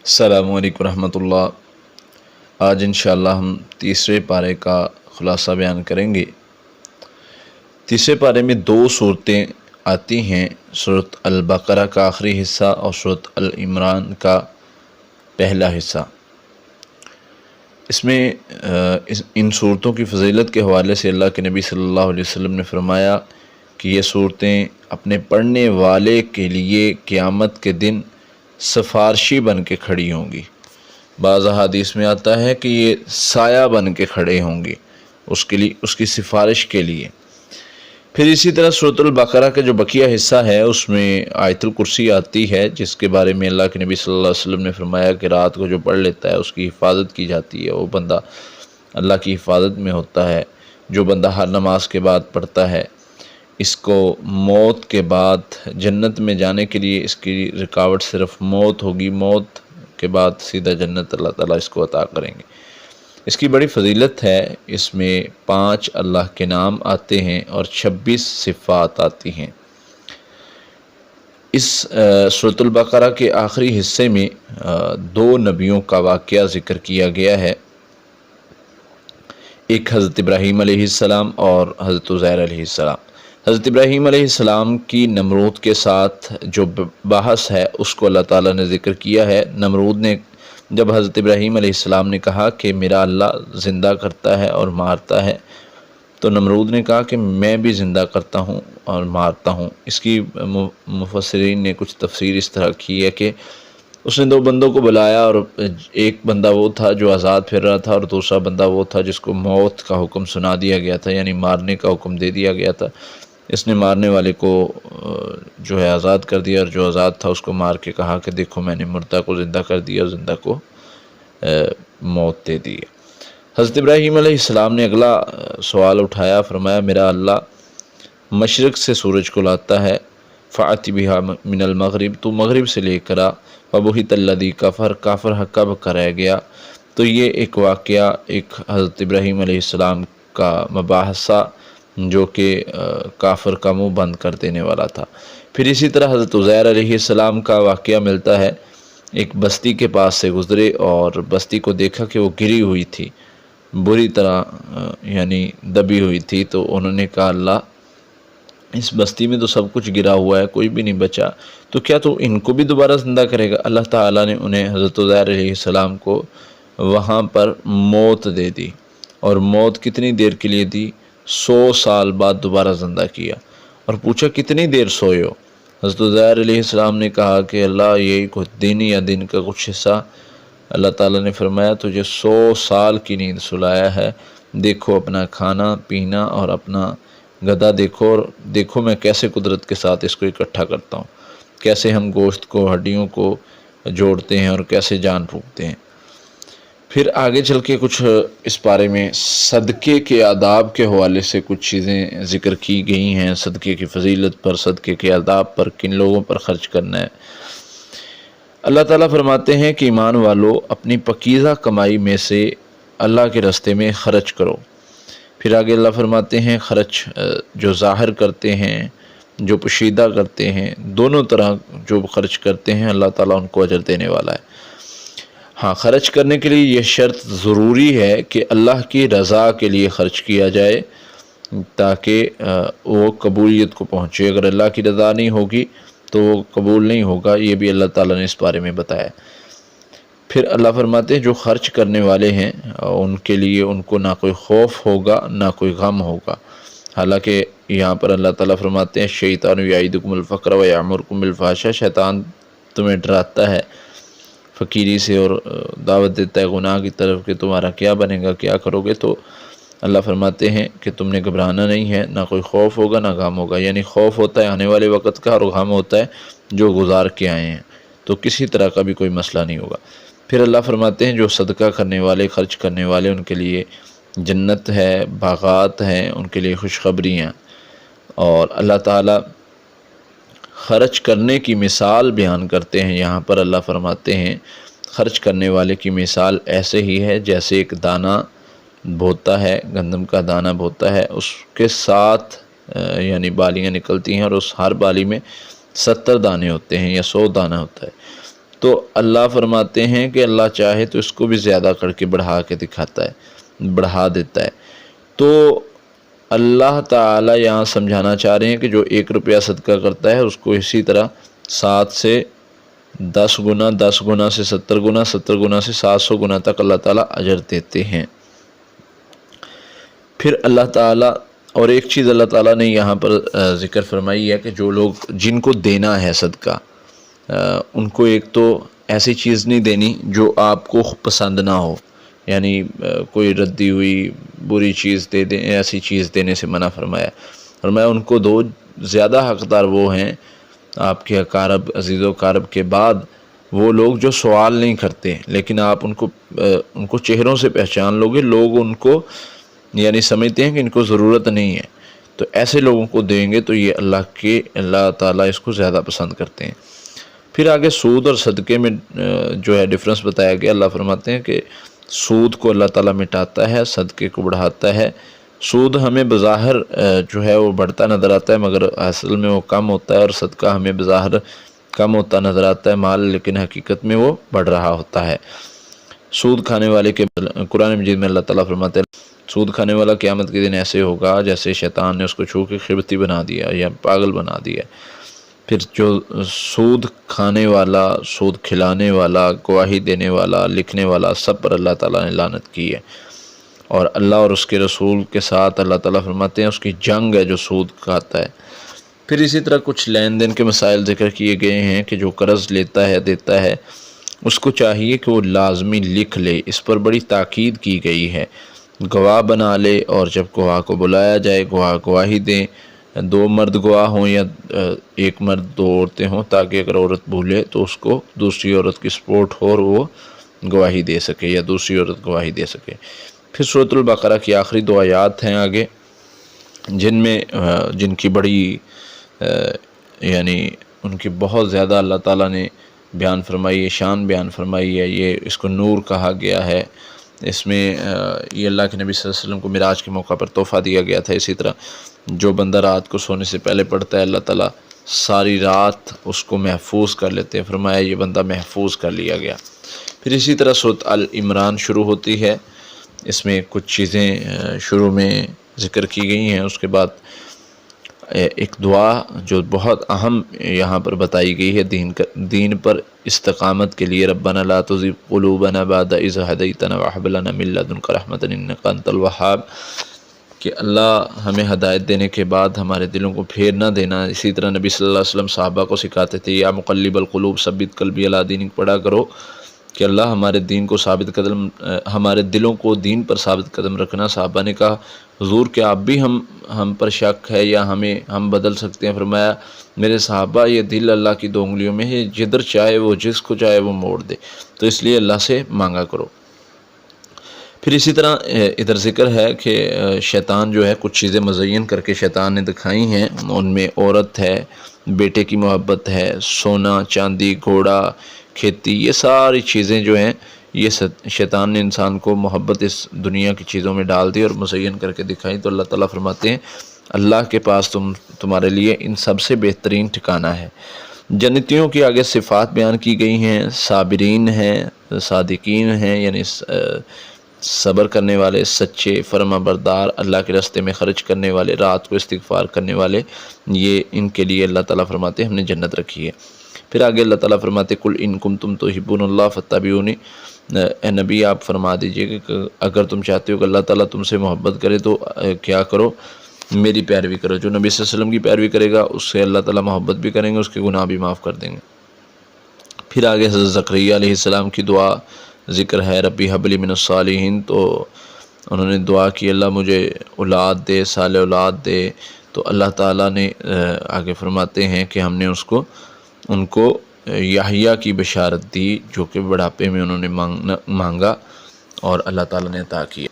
السلام علیکم ورحمۃ اللہ۔ آج انشاءاللہ ہم تیسرے پارے کا خلاصہ بیان کریں گے۔ تیسرے پارے میں دو صورتیں آتی ہیں، سورۃ البقرہ کا آخری حصہ اور سورۃ العمران کا پہلا حصہ۔ اس میں ان صورتوں کی فضیلت کے حوالے سے اللہ کے نبی صلی اللہ علیہ وسلم نے فرمایا کہ یہ صورتیں اپنے پڑھنے والے کے لیے قیامت کے دن سفارشی بن کے کھڑی ہوں گی۔ بعض احادیث میں آتا ہے کہ یہ سایہ بن کے کھڑے ہوں گی اس کے لیے، اس کی سفارش کے لیے۔ پھر اسی طرح سورۃ البقرہ کا جو بقیہ حصہ ہے اس میں آیت الکرسی آتی ہے، جس کے بارے میں اللہ کے نبی صلی اللہ علیہ وسلم نے فرمایا کہ رات کو جو پڑھ لیتا ہے اس کی حفاظت کی جاتی ہے، وہ بندہ اللہ کی حفاظت میں ہوتا ہے۔ جو بندہ ہر نماز کے بعد پڑھتا ہے، اس کو موت کے بعد جنت میں جانے کے لیے اس کی رکاوٹ صرف موت ہوگی، موت کے بعد سیدھا جنت اللہ تعالیٰ اس کو عطا کریں گے۔ اس کی بڑی فضیلت ہے، اس میں 5 اللہ کے نام آتے ہیں اور 26 صفات آتی ہیں۔ اس سورۃ البقرہ کے آخری حصے میں 2 نبیوں کا واقعہ ذکر کیا گیا ہے، ایک حضرت ابراہیم علیہ السلام اور حضرت عزیر علیہ السلام۔ حضرت ابراہیم علیہ السلام کی نمرود کے ساتھ جو بحث ہے اس کو اللہ تعالیٰ نے ذکر کیا ہے۔ نمرود نے جب حضرت ابراہیم علیہ السلام نے کہا کہ میرا اللہ زندہ کرتا ہے اور مارتا ہے، تو نمرود نے کہا کہ میں بھی زندہ کرتا ہوں اور مارتا ہوں۔ اس کی مفسرین نے کچھ تفسیر اس طرح کی ہے کہ اس نے 2 بندوں کو بلایا، اور ایک بندہ وہ تھا جو آزاد پھر رہا تھا، اور دوسرا بندہ وہ تھا جس کو موت کا حکم سنا دیا گیا تھا، یعنی مارنے کا حکم دے دیا گیا تھا۔ اس نے مارنے والے کو جو ہے آزاد کر دیا، اور جو آزاد تھا اس کو مار کے کہا کہ دیکھو میں نے مردہ کو زندہ کر دیا اور زندہ کو موت دے دی۔ حضرت ابراہیم علیہ السلام نے اگلا سوال اٹھایا، فرمایا میرا اللہ مشرق سے سورج کو لاتا ہے، فَأْتِ بِهَا مِنَ الْمَغْرِبِ، تو مغرب سے لے کر آ، فَبُهِتَ الَّذِي كَفَرَ، کافر حقہ بکا رہ گیا۔ تو یہ ایک واقعہ، ایک حضرت ابراہیم علیہ السلام کا مباحثہ جو کہ کافر کا منہ بند کر دینے والا تھا۔ پھر اسی طرح حضرت عزیر علیہ السلام کا واقعہ ملتا ہے، ایک بستی کے پاس سے گزرے اور بستی کو دیکھا کہ وہ گری ہوئی تھی، بری طرح یعنی دبی ہوئی تھی، تو انہوں نے کہا اللہ اس بستی میں تو سب کچھ گرا ہوا ہے، کوئی بھی نہیں بچا، تو کیا تو ان کو بھی دوبارہ زندہ کرے گا؟ اللہ تعالیٰ نے انہیں، حضرت عزیر علیہ السلام کو وہاں پر موت دے دی، اور موت کتنی دیر کے لیے دی؟ 100 سال بعد دوبارہ زندہ کیا، اور پوچھا کتنی دیر سوئے ہو؟ حضرت عزیر علیہ السلام نے کہا کہ اللہ یہی کچھ دن یا دن کا کچھ حصہ۔ اللہ تعالیٰ نے فرمایا تجھے 100 سال کی نیند سلایا ہے، دیکھو اپنا کھانا پینا اور اپنا گدھا دیکھو، اور دیکھو میں کیسے قدرت کے ساتھ اس کو اکٹھا کرتا ہوں، کیسے ہم گوشت کو، ہڈیوں کو جوڑتے ہیں اور کیسے جان پھونکتے ہیں۔ پھر آگے چل کے کچھ اس بارے میں صدقے کے آداب کے حوالے سے کچھ چیزیں ذکر کی گئی ہیں، صدقے کی فضیلت پر، صدقے کے آداب پر، کن لوگوں پر خرچ کرنا ہے۔ اللہ تعالیٰ فرماتے ہیں کہ ایمان والو اپنی پکیزہ کمائی میں سے اللہ کے راستے میں خرچ کرو۔ پھر آگے اللہ فرماتے ہیں خرچ جو ظاہر کرتے ہیں، جو پوشیدہ کرتے ہیں، دونوں طرح جو خرچ کرتے ہیں اللہ تعالیٰ ان کو اجر دینے والا ہے۔ ہاں، خرچ کرنے کے لیے یہ شرط ضروری ہے کہ اللہ کی رضا کے لیے خرچ کیا جائے، تاکہ وہ قبولیت کو پہنچے۔ اگر اللہ کی رضا نہیں ہوگی تو وہ قبول نہیں ہوگا، یہ بھی اللہ تعالیٰ نے اس بارے میں بتایا۔ پھر اللہ فرماتے ہیں جو خرچ کرنے والے ہیں ان کے لیے ان کو نہ کوئی خوف ہوگا نہ کوئی غم ہوگا۔ حالانکہ یہاں پر اللہ تعالیٰ فرماتے ہیں شیطان یعیدکم الفقر ویأمرکم بالفحشاء، شیطان تمہیں ڈراتا ہے فقیری سے اور دعوت دیتا ہے گناہ کی طرف کہ تمہارا کیا بنے گا، کیا کرو گے۔ تو اللہ فرماتے ہیں کہ تم نے گھبرانا نہیں ہے، نہ کوئی خوف ہوگا نہ غم ہوگا، یعنی خوف ہوتا ہے آنے والے وقت کا، اور غم ہوتا ہے جو گزار کے آئے ہیں، تو کسی طرح کا بھی کوئی مسئلہ نہیں ہوگا۔ پھر اللہ فرماتے ہیں جو صدقہ کرنے والے، خرچ کرنے والے، ان کے لیے جنت ہے، باغات ہیں، ان کے لیے خوشخبریاں۔ اور اللہ تعالیٰ خرچ کرنے کی مثال بیان کرتے ہیں، یہاں پر اللہ فرماتے ہیں خرچ کرنے والے کی مثال ایسے ہی ہے جیسے ایک دانہ بوتا ہے، گندم کا دانہ بوتا ہے، اس کے ساتھ یعنی بالیاں نکلتی ہیں، اور اس ہر بالی میں 70 دانے ہوتے ہیں یا 100 دانہ ہوتا ہے۔ تو اللہ فرماتے ہیں کہ اللہ چاہے تو اس کو بھی زیادہ کر کے بڑھا کے دکھاتا ہے، بڑھا دیتا ہے۔ تو اللہ تعالیٰ یہاں سمجھانا چاہ رہے ہیں کہ جو 1 روپیہ صدقہ کرتا ہے اس کو اسی طرح 7 سے 10 گنا، 10 گنا سے 70 گنا، 70 گنا سے 700 گنا تک اللہ تعالیٰ اجر دیتے ہیں۔ پھر اللہ تعالیٰ اور ایک چیز اللہ تعالیٰ نے یہاں پر ذکر فرمائی ہے کہ جو لوگ جن کو دینا ہے صدقہ، ان کو ایک تو ایسی چیز نہیں دینی جو آپ کو پسند نہ ہو، یعنی کوئی ردی ہوئی بری چیز دے دیں، ایسی چیز دینے سے منع فرمایا۔ فرمایا ان کو دو، زیادہ حقدار وہ ہیں آپ کے اقارب، عزیز و اقارب کے بعد وہ لوگ جو سوال نہیں کرتے، لیکن آپ ان کو چہروں سے پہچان لو گے، لوگ ان کو یعنی سمجھتے ہیں کہ ان کو ضرورت نہیں ہے، تو ایسے لوگوں کو دیں گے تو یہ اللہ تعالیٰ اس کو زیادہ پسند کرتے ہیں۔ پھر آگے سود اور صدقے میں جو ہے ڈفرنس بتایا گیا۔ اللہ فرماتے ہیں کہ سود کو اللہ تعالیٰ مٹاتا ہے، صدقے کو بڑھاتا ہے۔ سود ہمیں بظاہر جو ہے وہ بڑھتا نظر آتا ہے، مگر اصل میں وہ کم ہوتا ہے، اور صدقہ ہمیں بظاہر کم ہوتا نظر آتا ہے مال، لیکن حقیقت میں وہ بڑھ رہا ہوتا ہے۔ سود کھانے والے کے قرآن مجید میں اللہ تعالیٰ فرماتے ہیں سود کھانے والا قیامت کے دن ایسے ہوگا جیسے شیطان نے اس کو چھو کے خبتی بنا دیا یا پاگل بنا دیا۔ پھر جو سود کھانے والا، سود کھلانے والا، گواہی دینے والا، لکھنے والا، سب پر اللہ تعالیٰ نے لعنت کی ہے، اور اللہ اور اس کے رسول کے ساتھ اللہ تعالیٰ فرماتے ہیں اس کی جنگ ہے جو سود کھاتا ہے۔ پھر اسی طرح کچھ لین دین کے مسائل ذکر کیے گئے ہیں کہ جو قرض لیتا ہے، دیتا ہے، اس کو چاہیے کہ وہ لازمی لکھ لے، اس پر بڑی تاکید کی گئی ہے۔ گواہ بنا لے، اور جب گواہ کو بلایا جائے گواہی دیں، 2 مرد گواہ ہوں یا 1 مرد 2 عورتیں ہوں، تاکہ اگر عورت بھولے تو اس کو دوسری عورت کی سپورٹ ہو اور وہ گواہی دے سکے یا دوسری عورت گواہی دے سکے۔ پھر سورۃ البقرہ کی آخری 2 آیات ہیں آگے، جن کی بڑی یعنی ان کی بہت زیادہ اللہ تعالیٰ نے بیان فرمائی ہے، شان بیان فرمائی ہے۔ یہ اس کو نور کہا گیا ہے۔ اس میں یہ اللہ کے نبی صلی اللہ علیہ وسلم کو معراج کے موقع پر تحفہ دیا گیا تھا۔ اسی طرح جو بندہ رات کو سونے سے پہلے پڑھتا ہے، اللہ تعالیٰ ساری رات اس کو محفوظ کر لیتے ہیں۔ فرمایا یہ بندہ محفوظ کر لیا گیا۔ پھر اسی طرح سورۃ آل عمران شروع ہوتی ہے، اس میں کچھ چیزیں شروع میں ذکر کی گئی ہیں، اس کے بعد ایک دعا جو بہت اہم یہاں پر بتائی گئی ہے دین پر استقامت کے لیے، ربنا لا تزغ قلوبنا بعد اذ ہدیتنا وہب لنا من لدنک رحمۃ انک انت الوہاب، کہ اللہ ہمیں ہدایت دینے کے بعد ہمارے دلوں کو پھیر نہ دینا۔ اسی طرح نبی صلی اللہ علیہ وسلم صحابہ کو سکھاتے تھے، یا مقلب القلوب ثبت قلبی علی دینک، پڑھا کرو کہ اللہ ہمارے دین کو ثابت قدم، ہمارے دلوں کو دین پر ثابت قدم رکھنا۔ صحابہ نے کہا حضور کہ آپ بھی ہم پر شک ہے یا ہم بدل سکتے ہیں؟ فرمایا میرے صحابہ یہ دل اللہ کی 2 انگلیوں میں ہے، جدھر چاہے وہ جس کو چاہے وہ موڑ دے، تو اس لیے اللہ سے مانگا کرو۔ پھر اسی طرح ادھر ذکر ہے کہ شیطان جو ہے کچھ چیزیں مزین کر کے شیطان نے دکھائی ہیں، ان میں عورت ہے، بیٹے کی محبت ہے، سونا چاندی، گھوڑا، کھیتی، یہ ساری چیزیں جو ہیں یہ شیطان نے انسان کو محبت اس دنیا کی چیزوں میں ڈال دی اور مزین کر کے دکھائی۔ تو اللہ تعالیٰ فرماتے ہیں اللہ کے پاس تمہارے لیے ان سب سے بہترین ٹھکانہ ہے۔ جنتیوں کی آگے صفات بیان کی گئی ہیں، صابرین ہیں، صادقین ہیں، یعنی صبر کرنے والے، سچے، فرما بردار، اللہ کے راستے میں خرچ کرنے والے، رات کو استغفار کرنے والے، یہ ان کے لیے اللہ تعالیٰ فرماتے ہیں ہم نے جنت رکھی ہے۔ پھر آگے اللہ تعالیٰ فرماتے قل ان کنتم تحبون اللہ فاتبعونی، اے نبی آپ فرما دیجئے کہ اگر تم چاہتے ہو کہ اللہ تعالیٰ تم سے محبت کرے تو کیا کرو؟ میری پیروی کرو۔ جو نبی صلی اللہ علیہ وسلم کی پیروی کرے گا اس سے اللہ تعالیٰ محبت بھی کریں گے، اس کے گناہ بھی معاف کر دیں گے۔ پھر آگے حضرت زکریا علیہ السلام کی دعا ذکر ہے، ربی حب لی من الصالحین، تو انہوں نے دعا کی اللہ مجھے اولاد دے، صالح اولاد دے، تو اللہ تعالیٰ نے آگے فرماتے ہیں کہ ہم نے ان کو یحییٰ کی بشارت دی، جو کہ بڑھاپے میں انہوں نے مانگا اور اللہ تعالیٰ نے عطا کیا۔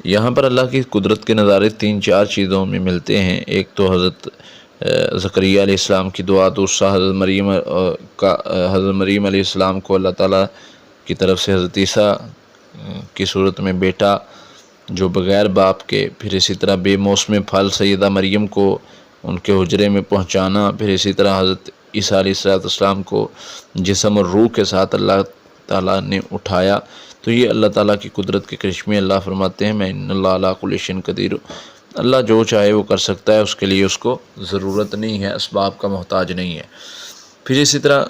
یہاں پر اللہ کی قدرت کے نظارے 3-4 چیزوں میں ملتے ہیں۔ ایک تو حضرت زکریا علیہ السلام کی دعا، دوسرا حضرت مریم علیہ السلام کو اللہ تعالیٰ کی طرف سے حضرت عیسیٰ کی صورت میں بیٹا جو بغیر باپ کے، پھر اسی طرح بے موسم پھل سیدہ مریم کو ان کے حجرے میں پہنچانا، پھر اسی طرح حضرت عیسیٰ علیہ السلام کو جسم اور روح کے ساتھ اللہ تعالیٰ نے اٹھایا، تو یہ اللہ تعالیٰ کی قدرت کے کرشمے۔ اللہ فرماتے ہیں میں ان اللہ علی کل شیء قدیر، اللہ جو چاہے وہ کر سکتا ہے، اس کے لیے اس کو ضرورت نہیں ہے، اسباب کا محتاج نہیں ہے۔ پھر اسی طرح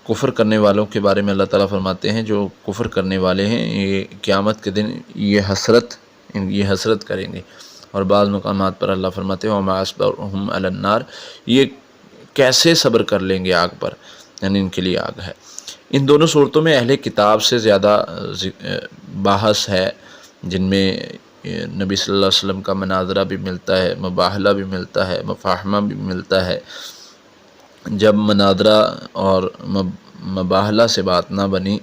کفر کرنے والوں کے بارے میں اللہ تعالیٰ فرماتے ہیں جو کفر کرنے والے ہیں یہ قیامت کے دن یہ حسرت کریں گے، اور بعض مقامات پر اللہ فرماتے ہیں وما اصبرهم علی النار، یہ کیسے صبر کر لیں گے آگ پر، یعنی ان کے لیے آگ ہے۔ ان دونوں صورتوں میں اہل کتاب سے زیادہ بحث ہے، جن میں نبی صلی اللہ علیہ وسلم کا مناظرہ بھی ملتا ہے، مباہلہ بھی ملتا ہے، مفاہمہ بھی ملتا ہے۔ جب مناظرہ اور مباہلہ سے بات نہ بنی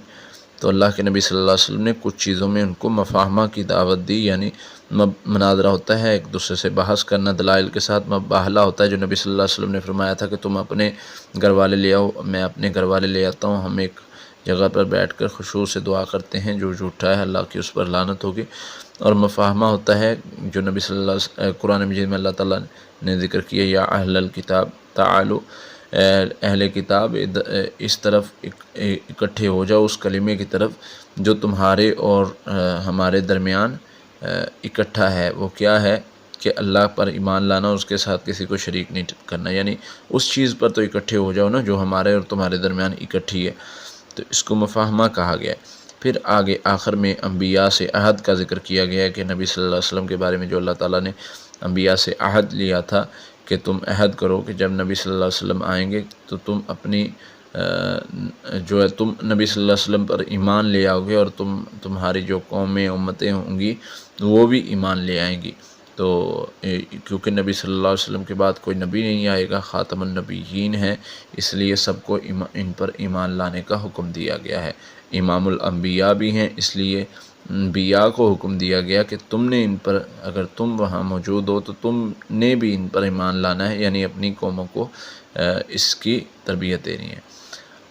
تو اللہ کے نبی صلی اللہ علیہ وسلم نے کچھ چیزوں میں ان کو مفاہمہ کی دعوت دی، یعنی مناظرہ ہوتا ہے ایک دوسرے سے بحث کرنا دلائل کے ساتھ، مباہلہ ہوتا ہے جو نبی صلی اللہ علیہ وسلم نے فرمایا تھا کہ تم اپنے گھر والے لے آؤ، میں اپنے گھر والے لے آتا ہوں، ہم ایک جگہ پر بیٹھ کر خشوع سے دعا کرتے ہیں، جو جھوٹا ہے اللہ کی اس پر لعنت ہوگی۔ اور مفاہمہ ہوتا ہے جو نبی صلی اللہ علیہ وسلم قرآن مجید میں اللہ تعالیٰ نے ذکر کیا یا اہل الکتاب تعالو، اہل کتاب اس طرف اکٹھے ہو جاؤ، اس کلمے کی طرف جو تمہارے اور ہمارے درمیان اکٹھا ہے۔ وہ کیا ہے کہ اللہ پر ایمان لانا، اس کے ساتھ کسی کو شریک نہیں کرنا، یعنی اس چیز پر تو اکٹھے ہو جاؤ نا جو ہمارے اور تمہارے درمیان اکٹھی ہے، تو اس کو مفاہمہ کہا گیا ہے۔ پھر آگے آخر میں انبیاء سے عہد کا ذکر کیا گیا ہے کہ نبی صلی اللہ علیہ وسلم کے بارے میں جو اللہ تعالیٰ نے انبیاء سے عہد لیا تھا کہ تم عہد کرو کہ جب نبی صلی اللہ علیہ وسلم آئیں گے تو تم اپنی جو ہے تم نبی صلی اللہ علیہ وسلم پر ایمان لے آؤ گے، اور تمہاری جو قومیں امتیں ہوں گی وہ بھی ایمان لے آئیں گی۔ تو کیونکہ نبی صلی اللہ علیہ وسلم کے بعد کوئی نبی نہیں آئے گا، خاتم النبیین ہے، اس لیے سب کو ان پر ایمان لانے کا حکم دیا گیا ہے۔ امام الانبیاء بھی ہیں، اس لیے انبیاء کو حکم دیا گیا کہ تم نے ان پر، اگر تم وہاں موجود ہو تو تم نے بھی ان پر ایمان لانا ہے، یعنی اپنی قوموں کو اس کی تربیت دینی ہے۔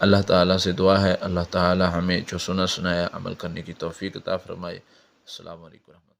اللہ تعالیٰ سے دعا ہے اللہ تعالیٰ ہمیں جو سنا سنایا عمل کرنے کی توفیق عطا فرمائے۔ السلام علیکم۔